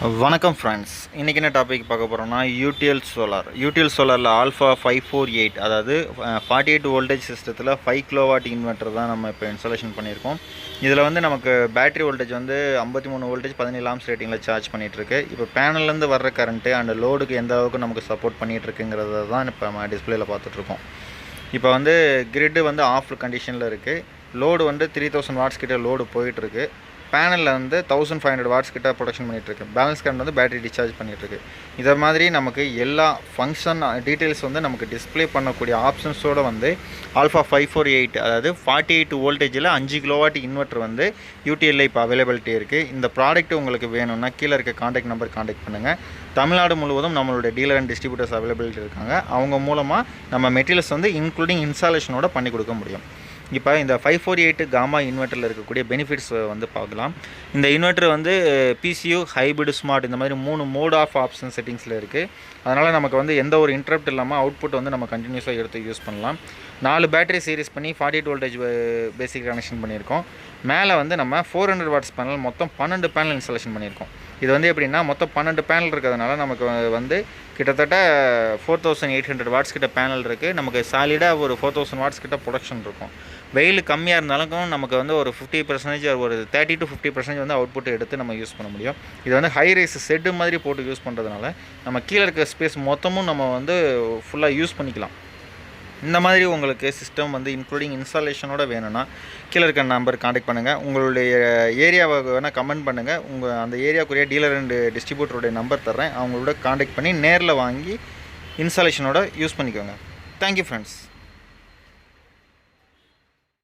வணக்கம் ஃப்ரெண்ட்ஸ், இன்றைக்கி என்ன டாபிக் பார்க்க போகிறோம்னா யூடிஎல் சோலாரில் ஆல்ஃபா 548, அதாவது 48 வோல்டேஜ் சிஸ்டத்தில் 5 kW இன்வெர்ட்டர் தான் நம்ம இப்போ இன்ஸ்டாலேஷன் பண்ணியிருக்கோம். இதில் வந்து நமக்கு பேட்டரி வோல்டேஜ் வந்து 53 வோல்டேஜ் 17 ஆம்ஸ் ரேட்டிங்கில் சார்ஜ் பண்ணிகிட்ருக்கு. இப்போ பேனல்லேருந்து வர்ற கரண்ட்டு அண்ட் லோடுக்கு எந்த அளவுக்கு நமக்கு சப்போர்ட் பண்ணிகிட்ருக்குங்கிறத தான் இப்போ நம்ம டிஸ்பிளேயில் பார்த்துட்ருக்கோம். இப்போ வந்து கிரிட்டு வந்து ஆஃப் கண்டிஷனில் இருக்குது. லோடு வந்து 3000 வாட்ஸ் கிட்ட லோடு போயிட்டுருக்கு. பேனலில் வந்து 1500 வாட்ஸ் கிட்ட ப்ரொடக்ஷன் பண்ணிகிட்ருக்கு. பேலன்ஸ் கரண்ட் வந்து பேட்டரி டிஸ்சார்ஜ் பண்ணிகிட்ருக்கு. இதை மாதிரி நமக்கு எல்லா ஃபங்க்ஷன் டீட்டெயில்ஸ் வந்து நமக்கு டிஸ்பிளே பண்ணக்கூடிய ஆப்ஷன்ஸோடு வந்து ஆல்ஃபா 548, அதாவது 48 வோல்டேஜில் 5 kW இன்வெர்ட்டர் வந்து யூடிஎல்ல இப்போ அவைலபிலிட்டி இருக்குது. இந்த ப்ராடக்ட் உங்களுக்கு வேணும்னா கீழே இருக்க காண்டாக்ட் நம்பர் காண்டாக்ட் பண்ணுங்கள். தமிழ்நாடு முழுவதும் நம்மளுடைய டீலர் அண்ட் டிஸ்ட்ரிபியூட்டர்ஸ் அவைலபிலிட்டி இருக்காங்க. அவங்க மூலமாக நம்ம மெட்டீரியல்ஸ் வந்து இன்க்ளூடிங் இன்ஸ்டாலேஷனோட பண்ணி கொடுக்க முடியும். இப்போ இந்த 548 காமா இன்வெர்ட்டரில் இருக்கக்கூடிய பெனிஃபிட்ஸ் வந்து பார்க்கலாம். இந்த இன்வெர்ட்டர் வந்து பிசியூ, ஹைபிரிட், ஸ்மார்ட் இந்த மாதிரி 3 மோட் ஆஃப் ஆப்ஷன் செட்டிங்ஸில் இருக்குது. அதனால் நமக்கு வந்து எந்த ஒரு இன்டரப்ட் இல்லாமல் அவுட்புட் வந்து நம்ம கண்டினியூஸாக எடுத்து யூஸ் பண்ணலாம். 4 பேட்டரி சீரிஸ் பண்ணி 48 வோல்டேஜ் பேசிக் கனெக்ஷன் பண்ணியிருக்கோம். மேலே வந்து நம்ம 400 வாட்ஸ் பேனல், மொத்தம் 12 பேனல் இன்ஸ்டாலேஷன் பண்ணியிருக்கோம். இது வந்து எப்படின்னா மொத்தம் 12 பேனல் இருக்கிறதுனால நமக்கு வந்து கிட்டத்தட்ட 4800 வாட்ஸ் கிட்ட பேனல் இருக்குது. நமக்கு சாலிடாக ஒரு 4000 வாட்ஸ் கிட்ட ப்ரொடக்ஷன் இருக்கும். வெயில் கம்மியாக இருந்தாலும் நமக்கு வந்து ஒரு 50%, ஒரு 30 to 50% வந்து அவுட்புட் எடுத்து நம்ம யூஸ் பண்ண முடியும். இது வந்து ஹை ரைஸ் செட்டு மாதிரி போட்டு யூஸ் பண்ணுறதுனால நம்ம கீழே இருக்க ஸ்பேஸ் மொத்தமும் நம்ம வந்து ஃபுல்லாக யூஸ் பண்ணிக்கலாம். இந்த மாதிரி உங்களுக்கு சிஸ்டம் வந்து இன்க்ளூடிங் இன்ஸ்டாலேஷனோட வேணும்னா கீழே இருக்க நம்பர் காண்டாக்ட் பண்ணுங்கள். உங்களுடைய ஏரியாவை வேணால் கமெண்ட் பண்ணுங்கள். அந்த ஏரியாவுக்குரிய டீலர் அண்ட் டிஸ்ட்ரிபியூட்டருடைய நம்பர் தர்றேன். அவங்களோட காண்டாக்ட் பண்ணி நேரில் வாங்கி இன்ஸ்டாலேஷனோட யூஸ் பண்ணிக்கோங்க. Thank you friends.